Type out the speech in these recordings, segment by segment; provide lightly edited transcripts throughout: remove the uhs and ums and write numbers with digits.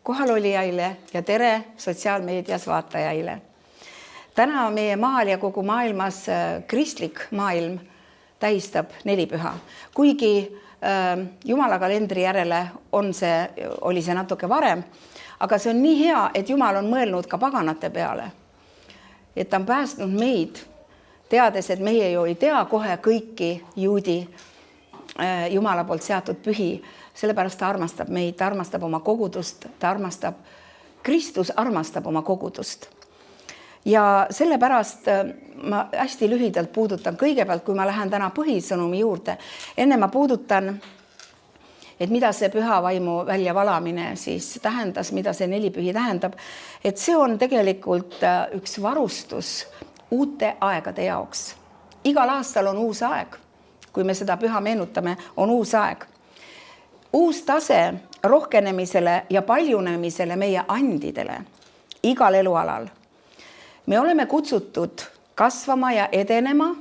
kohalolijaile ja tere sotsiaalmeedias vaatajaile. Täna meie maal ja kogu maailmas kristlik maailm tähistab nelipüha. Kuigi Jumala kalendri järele oli see natuke varem, aga see on nii hea, et Jumal on mõelnud ka paganate peale. Et ta on päästnud meid, teades, et meie ju ei tea kohe kõiki juudi Jumala poolt seatud pühi, sellepärast ta armastab meid, ta armastab oma kogudust, Kristus armastab oma kogudust. Ja sellepärast ma hästi lühidalt puudutan kõigepealt, kui ma lähen täna põhisõnumi juurde. Enne ma puudutan, et mida see püha vaimu väljavalamine siis tähendas, mida see nelipühi tähendab. Et see on tegelikult üks varustus uute aegade jaoks. Igal aastal on uus aeg. Kui me seda püha meenutame, on uus aeg. Uus tase rohkenemisele ja paljunemisele meie andidele igal elualal. Me oleme kutsutud kasvama ja edenema,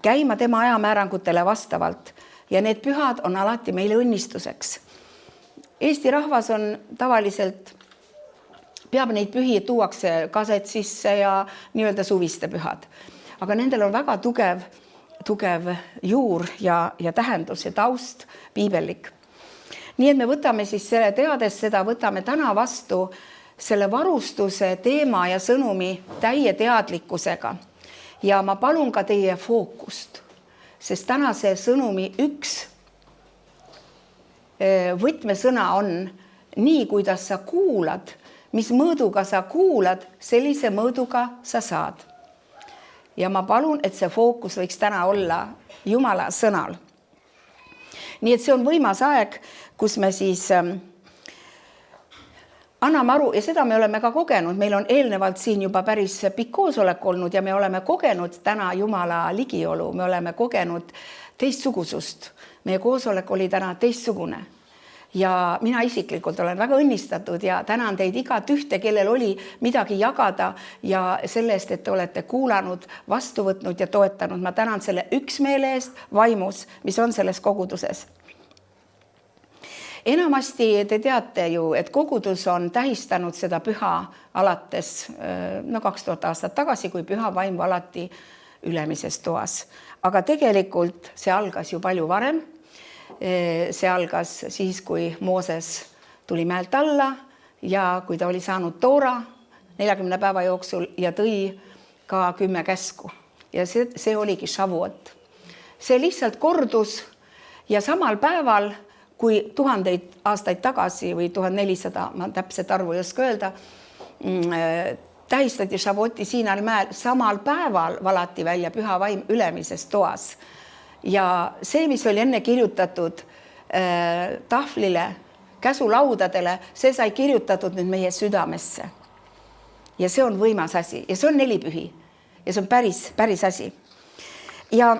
käima tema ajamäärangutele vastavalt ja need pühad on alati meile õnnistuseks. Eesti rahvas on tavaliselt, peab neid pühi, tuuakse kaset sisse ja nii-öelda suviste pühad. Aga nendel on väga tugev juur ja tähendus ja taust piibellik. Nii et me võtame siis selle teades seda, võtame täna vastu selle varustuse teema ja sõnumi täie teadlikkusega. Ja ma palun ka teie fookust, sest tänase sõnumi üks võtmesõna on nii, kuidas sa kuulad, mis mõõduga sa kuulad, sellise mõõduga sa saad. Ja ma palun, et see fookus võiks täna olla Jumala sõnal. Nii et see on võimas aeg, kus me siis anname aru ja seda me oleme ka kogenud. Meil on eelnevalt siin juba päris pikk koosolek olnud ja me oleme kogenud täna Jumala ligiolu. Me oleme kogenud teistsugusust. Meie koosolek oli täna teistsugune. Ja mina isiklikult olen väga õnnistatud ja tänan teid igat ühte, kellel oli midagi jagada ja selle eest, et te olete kuulanud, vastu võtnud ja toetanud. Ma tänan selle üksmeele eest vaimus, mis on selles koguduses. Enamasti te teate ju, et kogudus on tähistanud seda püha alates 2000 aastat tagasi, kui püha vaim valati ülemises toas. Aga tegelikult see algas ju palju varem. See algas siis, kui Mooses tuli mäelt alla ja kui ta oli saanud Toora 40 päeva jooksul ja tõi ka 10 käsku. Ja see oligi Shavuot. See lihtsalt kordus ja samal päeval, kui 1000 aastaid tagasi või 1400, ma täpselt arvu ei oska öelda, tähistati Shavuoti Siinal mäel, samal päeval valati välja püha vaim ülemises toas. Ja see, mis oli enne kirjutatud tahvlile, käsulaudadele, see sai kirjutatud nüüd meie südamesse. Ja see on võimas asi ja see on nelipühi ja see on päris asi. Ja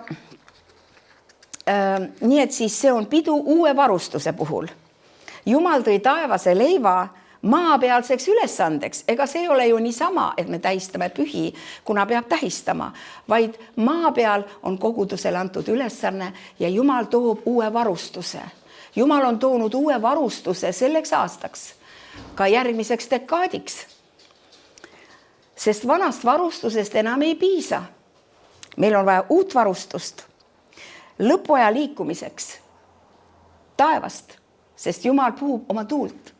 nii et siis see on pidu uue varustuse puhul. Jumal tõi taevase leiva maapealseks ülesandeks. Ega see ei ole ju niisama, et me tähistame pühi, kuna peab tähistama, vaid maa peal on kogudusele antud ülesanne ja Jumal toob uue varustuse. Jumal on toonud uue varustuse selleks aastaks, ka järgmiseks dekaadiks. Sest vanast varustusest enam ei piisa. Meil on vaja uut varustust lõpuaja liikumiseks taevast, sest Jumal puhub oma tuult.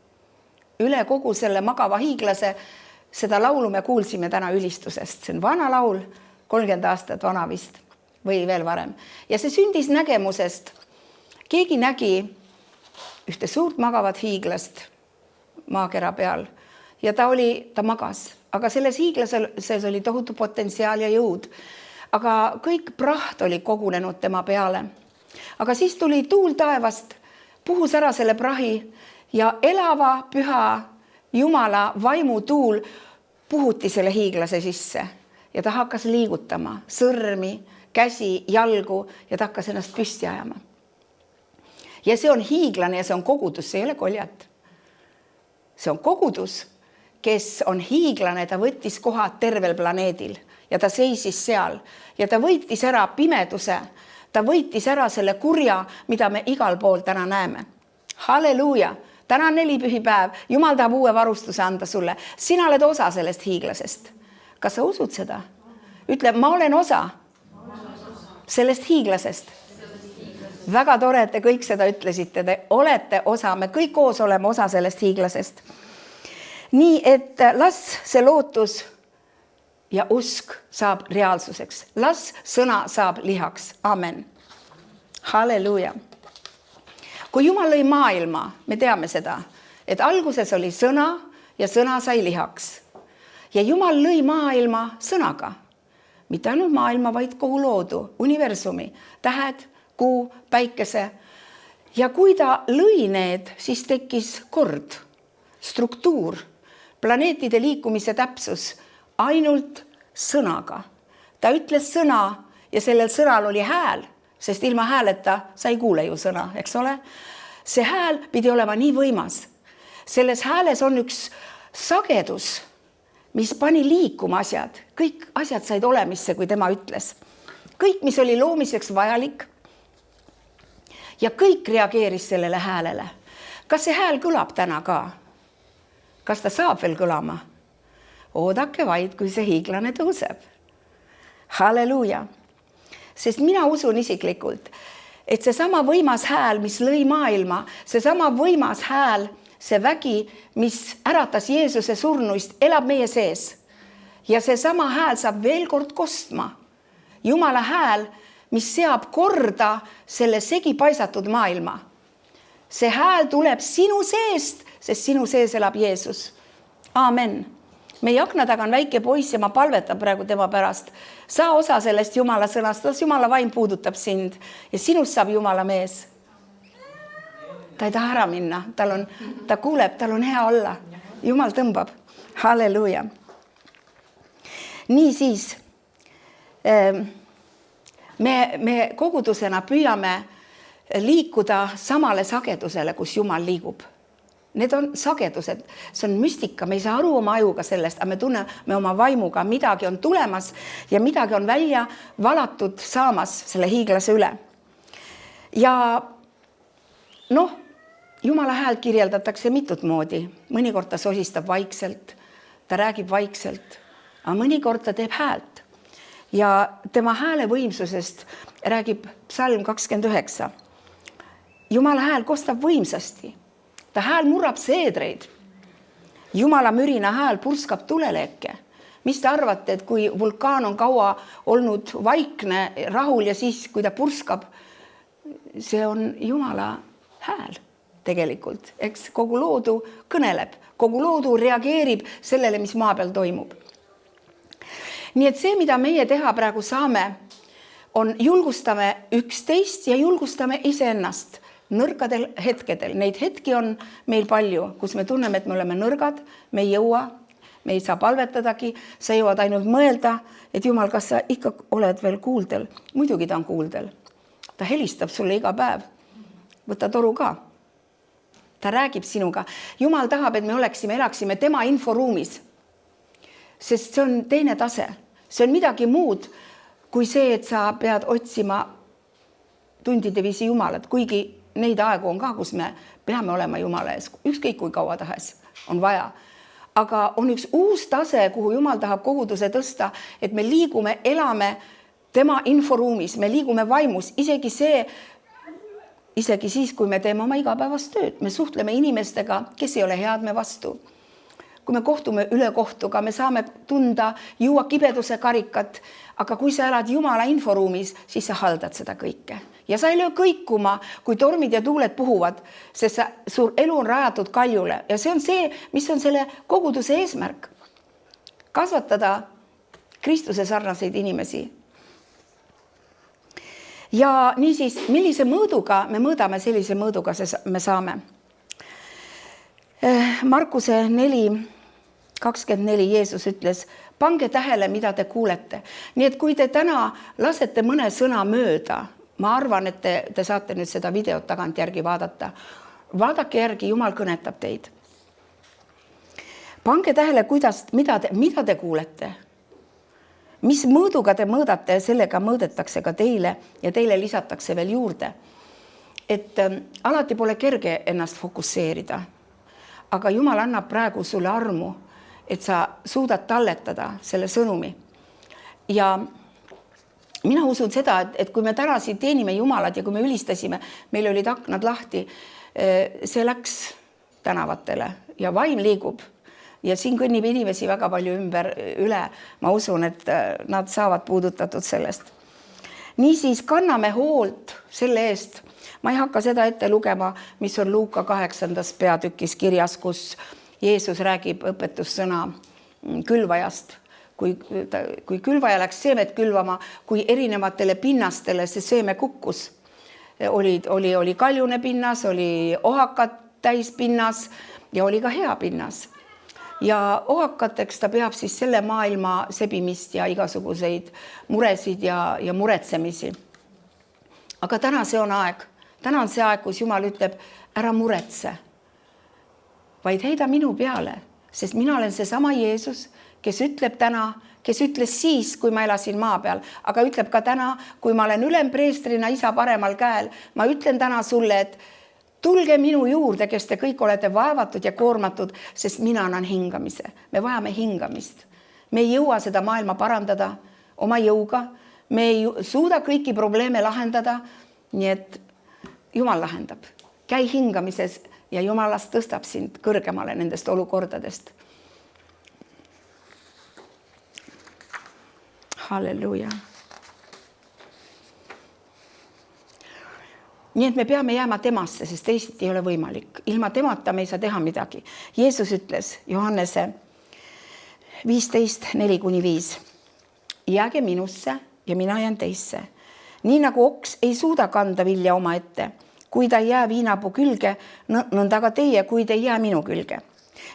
Üle kogu selle magava hiiglase, seda laulu me kuulsime täna ülistusest. See on vana laul, 30 aastat vana vist või veel varem. Ja see sündis nägemusest. Keegi nägi ühte suurt magavat hiiglast maakera peal ja ta magas. Aga selles hiiglases oli tohutu potentsiaal ja jõud. Aga kõik praht oli kogunenud tema peale. Aga siis tuli tuul taevast, puhus ära selle prahi ja elava püha Jumala vaimu tuul puhuti selle hiiglase sisse ja ta hakkas liigutama sõrmi, käsi, jalgu ja ta hakkas ennast püsti ajama. Ja see on hiiglane ja see on kogudus, see ei ole koljat. See on kogudus, kes on hiiglane, ta võttis kohad tervel planeedil ja ta seisis seal ja ta võitis ära pimeduse, ta võitis ära selle kurja, mida me igal pool täna näeme. Halleluuja! täna on nelipühipäev, Jumal tahab uue varustuse anda sulle. Sina oled osa sellest hiiglasest. Kas sa usud seda? Ütle, ma olen osa sellest hiiglasest. Väga tore, et te kõik seda ütlesite. Te olete osa, me kõik koos oleme osa sellest hiiglasest. Nii, et las see lootus ja usk saab reaalsuseks. Las sõna saab lihaks. Amen. Halleluuja. Kui Jumal lõi maailma, me teame seda, et alguses oli sõna ja sõna sai lihaks. Ja Jumal lõi maailma sõnaga. Mitte ainult maailma, vaid kogu loodu, universumi, tähed, kuu, päikese. Ja kui ta lõi need, siis tekkis kord, struktuur, planeetide liikumise täpsus ainult sõnaga. Ta ütles sõna ja sellel sõnal oli hääl, sest ilma hääleta sa ei kuule ju sõna, eks ole? See hääl pidi olema nii võimas. Selles hääles on üks sagedus, mis pani liikuma asjad. Kõik asjad said olemisse, kui tema ütles. Kõik, mis oli loomiseks vajalik ja kõik reageeris sellele häälele. Kas see hääl kõlab täna ka? Kas ta saab veel kõlama? Oodake vaid, kui see hiiglane tõuseb. Halleluuja! Sest mina usun isiklikult, et see sama võimas hääl, mis lõi maailma, see sama võimas hääl, see vägi, mis äratas Jeesuse surnuist, elab meie sees. Ja see sama hääl saab veel kord kostma. Jumala hääl, mis seab korda selle segi paisatud maailma. See hääl tuleb sinu seest, sest sinu sees elab Jeesus. Amen. Meie akna taga on väike poiss ja ma palvetan praegu tema pärast. Sa osa sellest Jumala sõnast, Jumala vaim puudutab sind ja sinust saab Jumala mees. Ta ei taha ära minna, ta kuuleb, tal on hea olla. Jumal tõmbab. Halleluja. Nii siis, me kogudusena püüame liikuda samale sagedusele, kus Jumal liigub. Need on sagedused, see on müstika, me ei saa aru oma ajuga sellest, aga me tunneme oma vaimuga, midagi on tulemas ja midagi on välja valatud saamas selle hiiglase üle. Ja Jumala hääl kirjeldatakse mitut moodi. Mõnikord ta sosistab vaikselt, ta räägib vaikselt, aga mõnikord ta teeb häält. Ja tema hääle võimsusest räägib psalm 29. Jumala hääl kostab võimsasti. Ta hääl murrab seedreid. Jumala mürina hääl purskab tulelekke. Mis te arvate, et kui vulkaan on kaua olnud vaikne, rahul ja siis, kui ta purskab, see on Jumala hääl tegelikult. Eks kogu loodu kõneleb, kogu loodu reageerib sellele, mis maa peal toimub. Nii et see, mida meie teha praegu saame, on julgustame üksteist ja julgustame iseennast. Nõrkadel hetkedel. Neid hetki on meil palju, kus me tunneme, et me oleme nõrgad, me ei jõua, me ei saa palvetadagi, sa jõuad ainult mõelda, et Jumal, kas sa ikka oled veel kuuldel? Muidugi ta on kuuldel. Ta helistab sulle iga päev. Võta toru ka. Ta räägib sinuga. Jumal tahab, et me elaksime tema inforuumis. Sest see on teine tase. See on midagi muud kui see, et sa pead otsima tundide viisi Jumalat, kuigi neid aegu on ka, kus me peame olema Jumala ees, ükskõik kui kaua tahes on vaja. Aga on üks uus tase, kuhu Jumal tahab koguduse tõsta, et me liigume, elame tema inforuumis, me liigume vaimus, isegi siis, kui me teeme oma igapäevast tööd, me suhtleme inimestega, kes ei ole head me vastu. Kui me kohtume ülekohtuga, me saame tunda juua kibeduse karikat, aga kui sa elad Jumala inforuumis, siis sa haldad seda kõike. Ja sa ei löö kõikuma, kui tormid ja tuuled puhuvad, sest suur elu on rajatud kaljule. Ja see on see, mis on selle koguduse eesmärk. Kasvatada Kristuse sarnaseid inimesi. Ja niisiis, millise mõõduga me mõõdame, sellise mõõduga me saame. Markuse 4:24 Jeesus ütles, pange tähele, mida te kuulete. Nii et kui te täna lasete mõne sõna mööda, ma arvan, et te saate nüüd seda videot tagant järgi vaadata. Vaadake järgi, Jumal kõnetab teid. Pange tähele, mida te kuulete. Mis mõõduga te mõõdate, sellega mõõdetakse ka teile ja teile lisatakse veel juurde. Et alati pole kerge ennast fokusseerida. aga Jumal annab praegu sulle armu, et sa suudad talletada selle sõnumi. Ja mina usun seda, et kui me täna siin teenime Jumalat ja kui me ülistasime, meil olid aknad lahti, see läks tänavatele ja vaim liigub. Ja siin kõnnib inimesi väga palju üle. Ma usun, et nad saavad puudutatud sellest. Niisiis kanname hoolt selle eest. Ma ei hakka seda ette lugema, mis on Luuka 8. peatükis kirjas, kus Jeesus räägib õpetussõna külvajast. Kui külvaja läks seemet külvama, kui erinevatele pinnastele see seeme kukkus. Oli kaljune pinnas, oli ohakat täis pinnas ja oli ka hea pinnas. Ja ohakateks ta peab siis selle maailma sebimist ja igasuguseid muresid ja muretsemisi. Aga täna see on aeg. Täna on see aeg, kus Jumal ütleb, ära muretse, vaid heida minu peale, sest mina olen seesama Jeesus, kes ütleb täna, kes ütles siis, kui ma elasin maa peal, aga ütleb ka täna, kui ma olen ülempreestrina isa paremal käel, ma ütlen täna sulle, et tulge minu juurde, kes te kõik olete vaevatud ja koormatud, sest mina annan hingamise. Me vajame hingamist. Me ei jõua seda maailma parandada oma jõuga. Me ei suuda kõiki probleeme lahendada, nii et Jumal lahendab. Käi hingamises ja Jumalast tõstab sind kõrgemale nendest olukordadest. Halleluja. Nii et me peame jääma temasse, sest teisiti ei ole võimalik. Ilma temata me ei saa teha midagi. Jeesus ütles Johannese 15:4-5. Jääge minusse ja mina jään teisse. Nii nagu oks ei suuda kanda vilja oma ette, kui ta ei jää viinapuu külge, nõnda ka teie, kui te ei jää minu külge.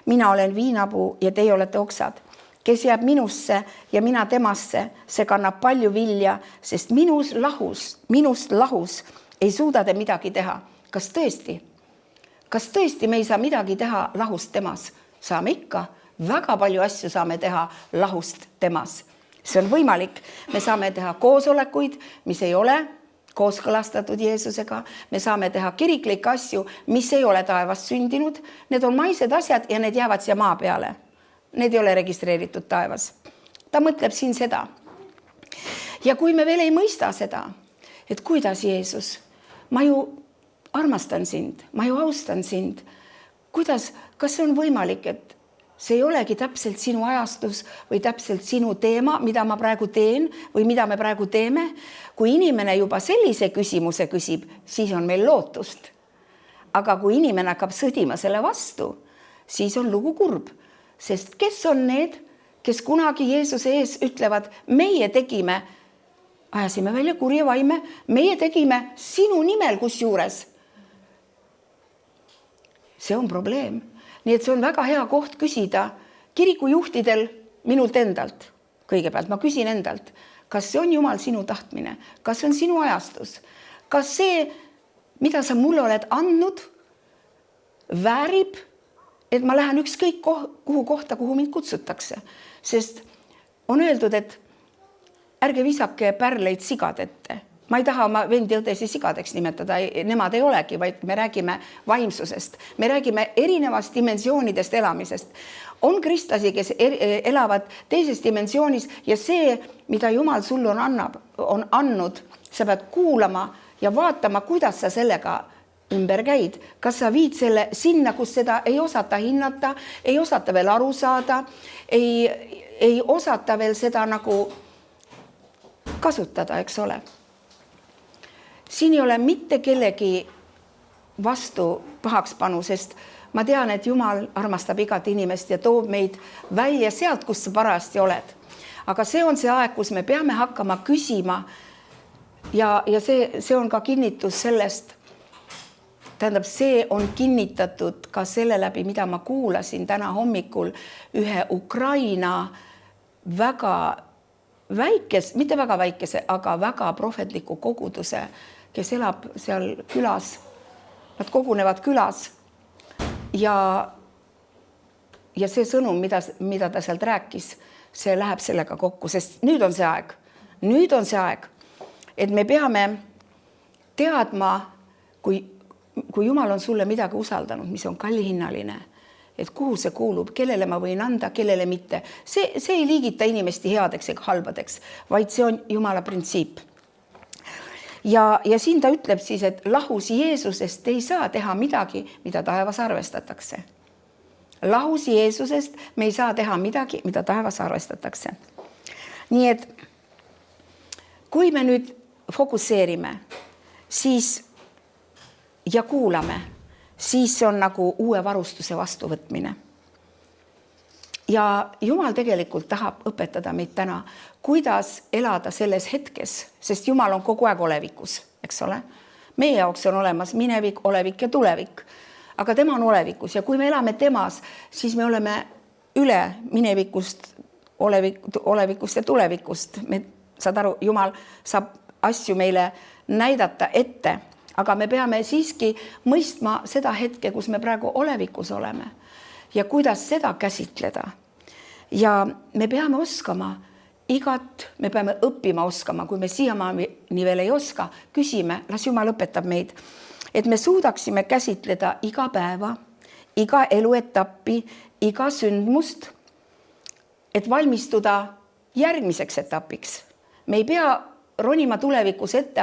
Mina olen viinapuu ja teie olete oksad. Kes jääb minusse ja mina temasse, see kannab palju vilja, sest minust lahus ei suuda te midagi teha. Kas tõesti? Kas tõesti me ei saa midagi teha lahust temas? Saame ikka. Väga palju asju saame teha lahust temas. See on võimalik. Me saame teha koosolekuid, mis ei ole kooskõlastatud Jeesusega. Me saame teha kiriklikke asju, mis ei ole taevast sündinud. Need on maised asjad ja need jäävad siia maa peale. Need ei ole registreeritud taevas. Ta mõtleb siin seda. Ja kui me veel ei mõista seda, et kuidas Jeesus, ma ju armastan sind, ma ju austan sind. Kuidas, kas see on võimalik, et see ei olegi täpselt sinu ajastus või täpselt sinu teema, mida ma praegu teen või mida me praegu teeme? Kui inimene juba sellise küsimuse küsib, siis on meil lootust. Aga kui inimene hakkab sõdima selle vastu, siis on lugu kurb. Sest kes on need, kes kunagi Jeesuse ees ütlevad, meie tegime, ajasime välja kurje vaime, meie tegime sinu nimel kusjuures. See on probleem. Nii et see on väga hea koht küsida kirikujuhtidel minult endalt. Kõigepealt ma küsin endalt, kas see on Jumal sinu tahtmine? Kas see on sinu ajastus? Kas see, mida sa mulle oled andnud, väärib, et ma lähen ükskõik kuhu kohta, kuhu mind kutsutakse? Sest on öeldud, et ärge visake pärleid sigad ette. Ma ei taha oma vendi õdesi sigadeks nimetada, nemad ei olegi, vaid me räägime vaimsusest. Me räägime erinevast dimensioonidest elamisest. On kristlasi, kes elavad teises dimensioonis ja see, mida Jumal sulle on andnud, sa pead kuulama ja vaatama, kuidas sa sellega ümber käid. Kas sa viid selle sinna, kus seda ei osata hinnata, ei osata veel aru saada, ei osata veel seda nagu kasutada, eks ole. Siin ei ole mitte kellegi vastu pahakspanu, sest ma tean, et Jumal armastab igat inimest ja toob meid välja sealt, kus sa parajasti oled. Aga see on see aeg, kus me peame hakkama küsima ja see on ka kinnitus sellest, tähendab, see on kinnitatud ka selle läbi, mida ma kuulasin täna hommikul ühe Ukraina väga mitte väga väikese, aga väga prohvetliku koguduse, kes elab seal külas. Nad kogunevad külas ja see sõnum, mida ta sealt rääkis, see läheb sellega kokku, sest nüüd on see aeg, et me peame teadma, kui Jumal on sulle midagi usaldanud, mis on kallihinnaline, et kuhu see kuulub, kellele ma võin anda, kellele mitte. See ei liigita inimesti headeks ega halbadeks, vaid see on Jumala printsiip. Ja siin ta ütleb siis, et lahus Jeesusest ei saa teha midagi, mida taevas arvestatakse. Lahus Jeesusest me ei saa teha midagi, mida taevas arvestatakse. Nii et kui me nüüd fokusseerime siis ja kuulame, siis on nagu uue varustuse vastuvõtmine. Ja Jumal tegelikult tahab õpetada meid täna, kuidas elada selles hetkes, sest Jumal on kogu aeg olevikus, eks ole. Meie jaoks on olemas minevik, olevik ja tulevik, aga tema on olevikus ja kui me elame temas, siis me oleme üle minevikust, olevikust ja tulevikust. Saad aru, Jumal saab asju meile näidata ette, aga me peame siiski mõistma seda hetke, kus me praegu olevikus oleme ja kuidas seda käsitleda. Ja me peame oskama me peame õppima oskama, kui me siiamaani veel ei oska, küsime, las Jumal õpetab meid, et me suudaksime käsitleda iga päeva, iga eluetappi, iga sündmust, et valmistuda järgmiseks etapiks. Me ei pea ronima tulevikus ette,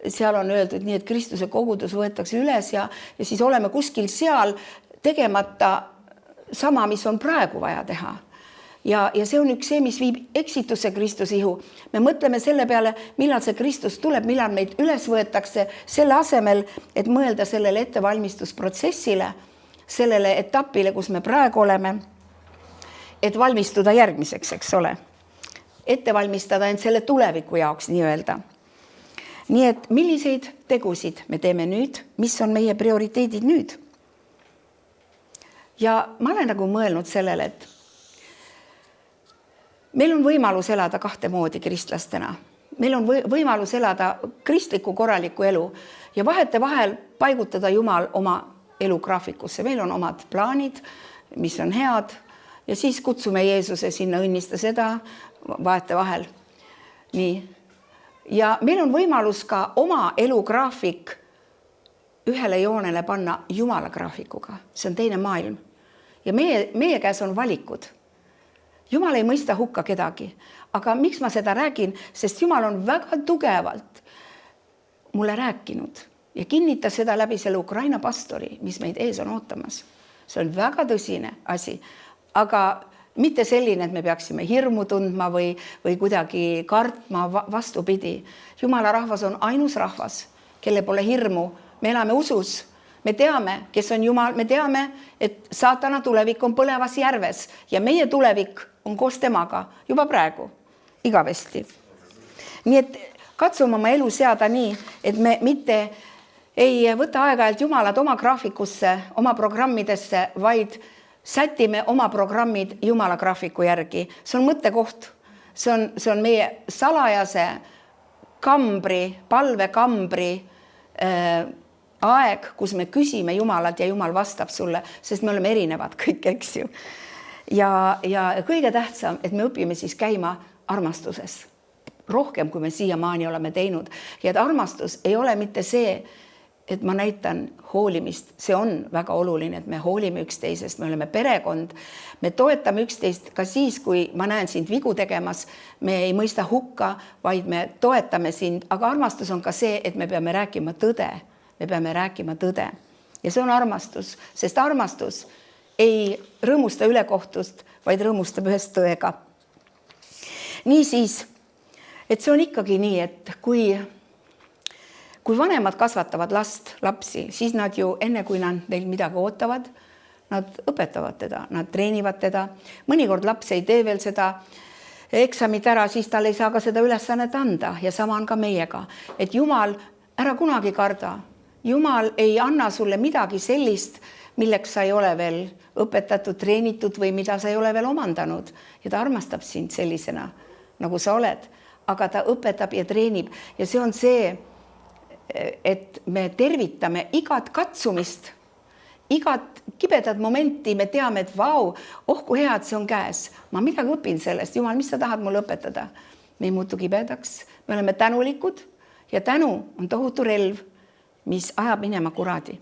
seal on öeldud nii, et Kristuse kogudus võetakse üles ja siis oleme kuskil seal tegemata sama, mis on praegu vaja teha. Ja see on üks see, mis viib eksitusse Kristuse ihu. Me mõtleme selle peale, millal see Kristus tuleb, millal meid üles võetakse, selle asemel, et mõelda sellele ettevalmistusprotsessile, sellele etapile, kus me praegu oleme, et valmistuda järgmiseks, eks ole. Ette valmistada end selle tuleviku jaoks nii-öelda. Nii et milliseid tegusid me teeme nüüd, mis on meie prioriteedid nüüd? Ja ma olen nagu mõelnud sellele, et meil on võimalus elada kahte moodi kristlastena. Meil on võimalus elada kristliku korraliku elu ja vahel paigutada Jumal oma elugraafikusse. Meil on omad plaanid, mis on head ja siis kutsume Jeesuse sinna, õnnista seda vahel. Nii. Ja meil on võimalus ka oma elugraafik ühele joonele panna Jumala graafikuga. See on teine maailm. Ja meie käes on valikud. Jumal ei mõista hukka kedagi, aga miks ma seda räägin, sest Jumal on väga tugevalt mulle rääkinud ja kinnitas seda läbi selle Ukraina pastori, mis meid ees on ootamas. See on väga tõsine asi, aga mitte selline, et me peaksime hirmu tundma või kuidagi kartma vastupidi. Jumala rahvas on ainus rahvas, kelle pole hirmu. Me elame usus. Me teame, kes on Jumal, me teame, et saatana tulevik on põlevas järves ja meie tulevik on koos temaga juba praegu, igavesti. Nii et katsume oma elu seada nii, et me mitte ei võta aeg-ajalt Jumalat oma graafikusse, oma programmidesse, vaid sätime oma programmid Jumala graafiku järgi. See on mõttekoht, see on meie salajase palvekambri aeg, kus me küsime Jumalat ja Jumal vastab sulle, sest me oleme erinevad kõik, eks ju. Ja kõige tähtsam, et me õpime siis käima armastuses. Rohkem, kui me siiamaani oleme teinud. Ja et armastus ei ole mitte see, et ma näitan hoolimist. See on väga oluline, et me hoolime üksteisest, me oleme perekond. Me toetame üksteist ka siis, kui ma näen sind vigu tegemas. Me ei mõista hukka, vaid me toetame sind. Aga armastus on ka see, et me peame rääkima tõde. Me peame rääkima tõde. Ja see on armastus, sest armastus ei rõõmusta ülekohtust, vaid rõõmustab ühest tõega. Niisiis, et see on ikkagi nii, et kui vanemad kasvatavad lapsi, siis nad ju enne, kui nad neil midagi ootavad, nad õpetavad teda, nad treenivad teda. Mõnikord laps ei tee veel seda eksamit ära, siis tal ei saa ka seda ülesannet anda ja sama on ka meiega. Et Jumal, ära kunagi karda. Jumal ei anna sulle midagi sellist, milleks sa ei ole veel õpetatud, treenitud või mida sa ei ole veel omandanud. Ja ta armastab sind sellisena, nagu sa oled, aga ta õpetab ja treenib. Ja see on see, et me tervitame igat katsumist, igat kibedat momenti, me teame, et vau, kui hea, et see on käes. Ma midagi õpin sellest. Jumal, mis sa tahad mulle õpetada? Me ei muutu kibedaks, me oleme tänulikud ja tänu on tohutu relv, mis ajab minema kuraadi.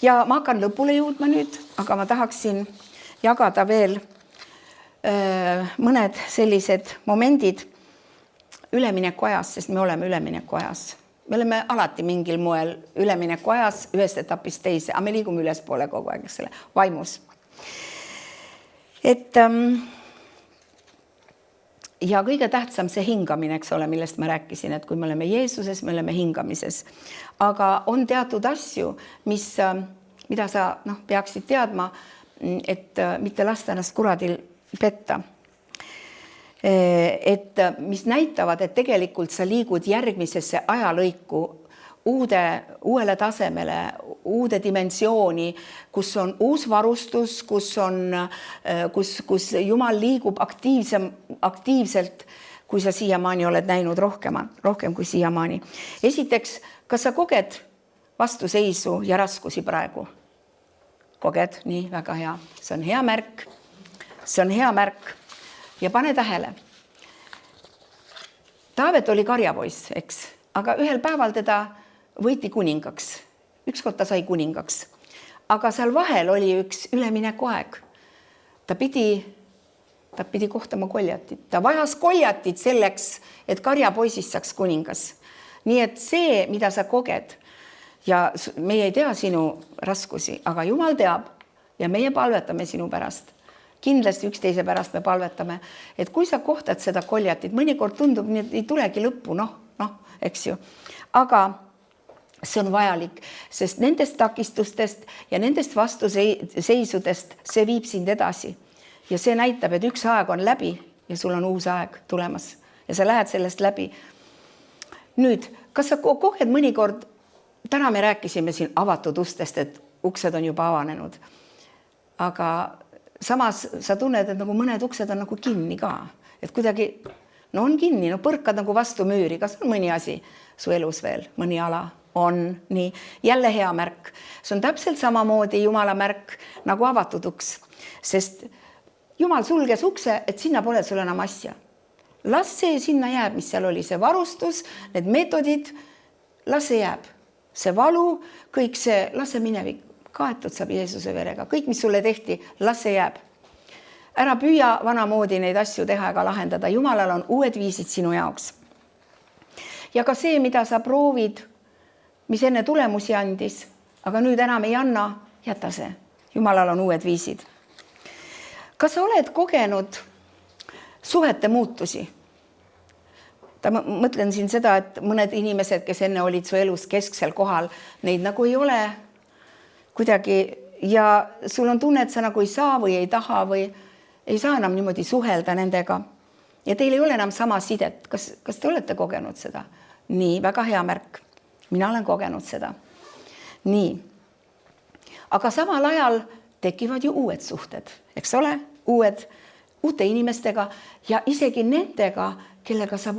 Ja ma hakkan lõpule jõudma nüüd, aga ma tahaksin jagada veel mõned sellised momendid ülemineku ajas, sest me oleme ülemineku ajas. Me oleme alati mingil moel ülemineku ajas ühest etapist teise, aga me liigume ülespoole kogu aeg, eks selle vaimus. Ja kõige tähtsam see hingamine, eks ole, millest ma rääkisin, et kui me oleme Jeesuses, me oleme hingamises. Aga on teatud asju, mida sa peaksid teadma, et mitte lasta ennast kuradil petta. Et mis näitavad, et tegelikult sa liigud järgmisesse ajalõiku uuele tasemele, uude dimensiooni, kus on uus varustus, kus Jumal liigub aktiivselt, kui sa siiamaani oled näinud rohkem kui siiamaani. Esiteks, kas sa koged vastuseisu ja raskusi praegu? Koged? Nii, väga hea. See on hea märk. See on hea märk. Ja pane tähele. Taavet oli karjapoiss, eks, aga ühel päeval teda võiti kuningaks. Ükskord ta sai kuningaks. Aga seal vahel oli üks ülemineku aeg. Ta pidi kohtama Goljatit. Ta vajas Goljatit selleks, et karjapoisist saaks kuningas. Nii et see, mida sa koged, ja meie ei tea sinu raskusi, aga Jumal teab ja meie palvetame sinu pärast. Kindlasti üksteise pärast me palvetame, et kui sa kohtad seda Goljatit, mõnikord tundub, nii et ei tulegi lõppu, eks ju. Aga see on vajalik, sest nendest takistustest ja nendest vastuseisudest see viib sind edasi. Ja see näitab, et üks aeg on läbi ja sul on uus aeg tulemas ja sa lähed sellest läbi. Nüüd, kas sa koged mõnikord, täna me rääkisime siin avatud ustest, et uksed on juba avanenud, aga samas sa tunned, et nagu mõned uksed on nagu kinni ka, et kuidagi on kinni, põrkad nagu vastu müüri, kas on mõni asi su elus veel, mõni ala on nii, jälle hea märk. See on täpselt samamoodi Jumala märk nagu avatud uks, sest Jumal sulges ukse, et sinna pole sul enam asja. Las see sinna jääb, mis seal oli, see varustus, need meetodid, las see jääb. See valu, kõik see, las see minevik. Kaetud saab Jeesuse verega. Kõik, mis sulle tehti, las see jääb. Ära püüa vanamoodi neid asju teha ega lahendada. Jumalal on uued viisid sinu jaoks. Ja ka see, mida sa proovid, mis enne tulemusi andis, aga nüüd enam ei anna, jäta see. Jumalal on uued viisid. Kas sa oled kogenud suhete muutusi? Ma mõtlen siin seda, et mõned inimesed, kes enne olid su elus kesksel kohal, neid nagu ei ole kuidagi ja sul on tunne, et sa nagu ei saa või ei taha või ei saa enam niimoodi suhelda nendega. Ja teil ei ole enam sama sidet. Kas te olete kogenud seda? Nii, väga hea märk. Mina olen kogenud seda. Nii. Aga samal ajal tekivad ju uued suhted, eks ole? Uute inimestega ja isegi nendega, kellega sa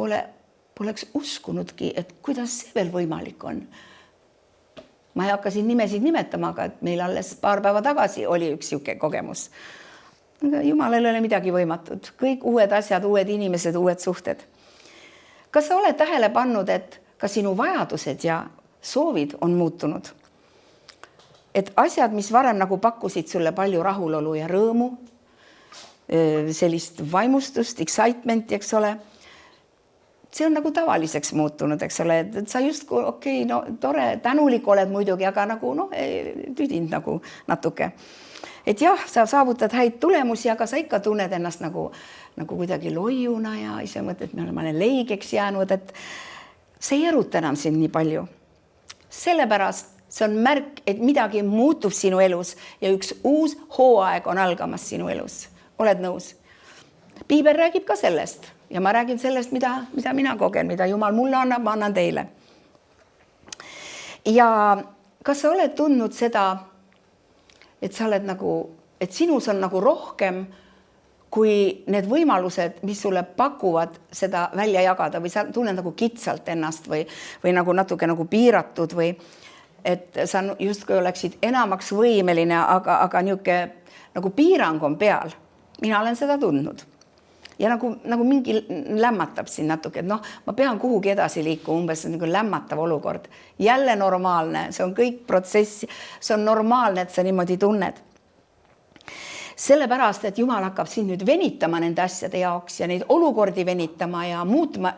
poleks uskunudki, et kuidas see veel võimalik on. Ma ei hakka siin nimesid nimetama, aga et meil alles paar päeva tagasi oli üks siuke kogemus. Jumalal ei ole midagi võimatud. Kõik uued asjad, uued inimesed, uued suhted. Kas sa oled tähele pannud, et ka sinu vajadused ja soovid on muutunud? Et asjad, mis varem nagu pakkusid sulle palju rahulolu ja rõõmu, sellist vaimustust, excitementi, eks ole, see on nagu tavaliseks muutunud, eks ole, et sa just tore, tänulik oled muidugi, aga nagu tüdinud nagu natuke. Et jah, sa saavutad häid tulemusi, aga sa ikka tunned ennast nagu kuidagi loiuna ja ise mõtled, et ma olen leigeks jäänud, et see ei eruta enam sind nii palju. Sellepärast see on märk, et midagi muutub sinu elus ja üks uus hooaeg on algamas sinu elus. Oled nõus? Piibel räägib ka sellest. Ja ma räägin sellest, mida mina kogen, mida Jumal mulle annab, ma annan teile. Ja kas sa oled tundnud seda, et sa oled et sinus on nagu rohkem kui need võimalused, mis sulle pakuvad seda välja jagada või sa tunned nagu kitsalt ennast või nagu natuke nagu piiratud või et sa justkui oleksid enamaks võimeline, aga niuke nagu piirang on peal. Mina olen seda tundnud. ja nagu mingi lämmatab siin natuke, et ma pean kuhugi edasi liikuma, umbes nagu lämmatav olukord. Jälle normaalne, see on kõik protsess, see on normaalne, et sa niimoodi tunned. Sellepärast, et Jumal hakkab sind nüüd venitama nende asjade jaoks ja neid olukordi venitama ja muutma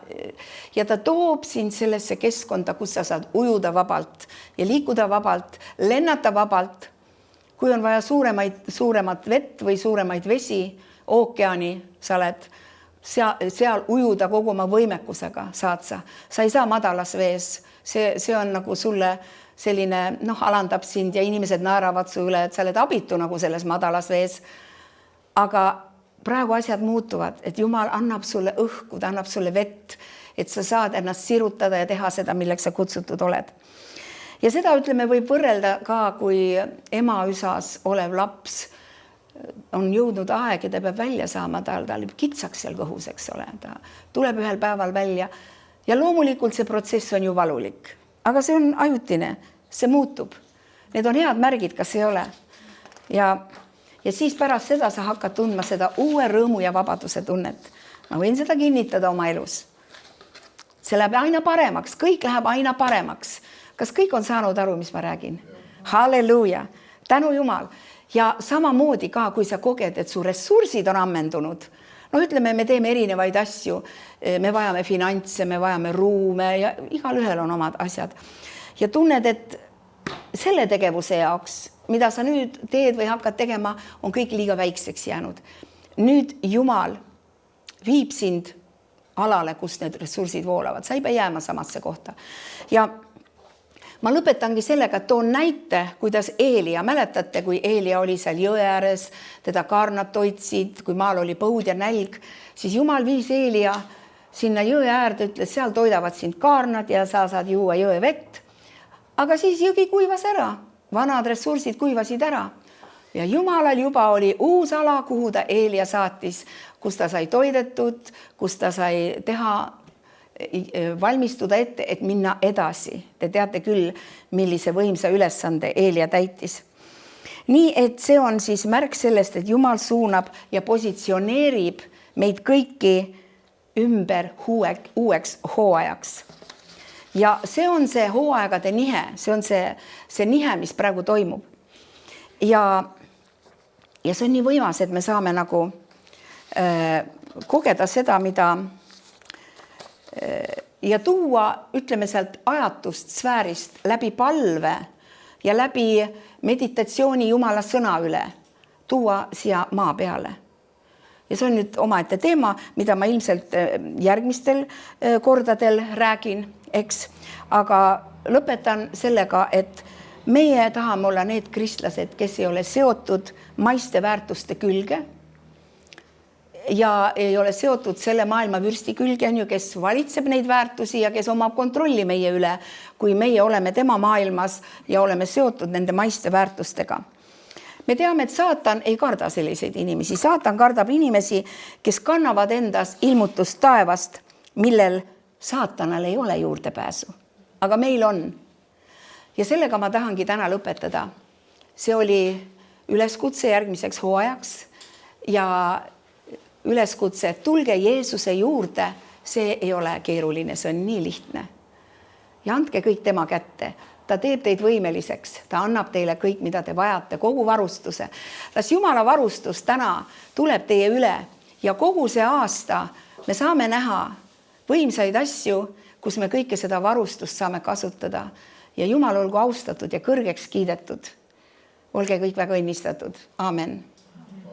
ja ta toob sind sellesse keskkonda, kus sa saad ujuda vabalt ja liikuda vabalt, lennata vabalt. Kui on vaja suuremat vett või suuremaid vesi, ookeani, sa oled seal ujuda kogu oma võimekusega, saad sa. Sa ei saa madalas vees, see on nagu sulle selline, alandab sind ja inimesed naeravad su üle, et sa oled abitu nagu selles madalas vees. Aga praegu asjad muutuvad, et Jumal annab sulle õhku, ta annab sulle vett, et sa saad ennast sirutada ja teha seda, milleks sa kutsutud oled. Ja seda, ütleme, võib võrrelda ka, kui emaüsas olev laps on jõudnud aeg ja ta peab välja saama, ta oleb kitsaks seal kõhus, eks ole. Ta tuleb ühel päeval välja ja loomulikult see protsess on ju valulik. Aga see on ajutine, see muutub. Need on head märgid, kas ei ole. Ja siis pärast seda sa hakkad tundma seda uue rõõmu ja vabaduse tunnet. Ma võin seda kinnitada oma elus. See läheb aina paremaks, kõik läheb aina paremaks. Kas kõik on saanud aru, mis ma räägin? Halleluuja, tänu Jumal. Ja samamoodi ka, kui sa koged, et su ressursid on ammendunud. Ütleme, me teeme erinevaid asju, me vajame finantse, me vajame ruume ja igal ühel on omad asjad. Ja tunned, et selle tegevuse jaoks, mida sa nüüd teed või hakkad tegema, on kõik liiga väikseks jäänud. Nüüd Jumal viib sind alale, kus need ressursid voolavad. Sa ei pea jääma samasse kohta. Ja ma lõpetangi sellega, et toon näite, kuidas Eelia, mäletate, kui Eelia oli seal jõe ääres, teda kaarnad toitsid, kui maal oli põud ja nälg, siis Jumal viis Eelia sinna jõe äärde, ütles, seal toidavad sind kaarnad ja sa saad juua jõe vett. Aga siis jõgi kuivas ära, vanad ressursid kuivasid ära ja Jumalal juba oli uus ala, kuhu ta Eelia saatis, kus ta sai toidetud, kus ta sai teha valmistuda ette, et minna edasi. Te teate küll, millise võimsa ülesande Eelia täitis. Nii, et see on siis märk sellest, et Jumal suunab ja positsioneerib meid kõiki ümber uueks hooajaks. Ja see on see hooaegade nihe, see on see nihe, mis praegu toimub. Ja see on nii võimas, et me saame nagu kogeda seda, mida ja tuua, ütleme sealt ajatust sfäärist läbi palve ja läbi meditatsiooni Jumala sõna üle, tuua siia maa peale. Ja see on nüüd omaette teema, mida ma ilmselt järgmistel kordadel räägin, eks. Aga lõpetan sellega, et meie tahame olla need kristlased, kes ei ole seotud maiste väärtuste külge, ja ei ole seotud selle maailma vürsti külge, kes valitseb neid väärtusi ja kes omab kontrolli meie üle, kui meie oleme tema maailmas ja oleme seotud nende maiste väärtustega. Me teame, et saatan ei karda selliseid inimesi. Saatan kardab inimesi, kes kannavad endas ilmutust taevast, millel saatanal ei ole juurdepääsu. Aga meil on. Ja sellega ma tahangi täna lõpetada. See oli üleskutse järgmiseks hooajaks ja üleskutse, tulge Jeesuse juurde, see ei ole keeruline, see on nii lihtne. Ja andke kõik tema kätte. Ta teeb teid võimeliseks, ta annab teile kõik, mida te vajate, kogu varustuse. Las Jumala varustus täna tuleb teie üle ja kogu see aasta me saame näha võimsaid asju, kus me kõike seda varustust saame kasutada. Ja Jumal olgu austatud ja kõrgeks kiidetud. Olge kõik väga õnnistatud. Aamen.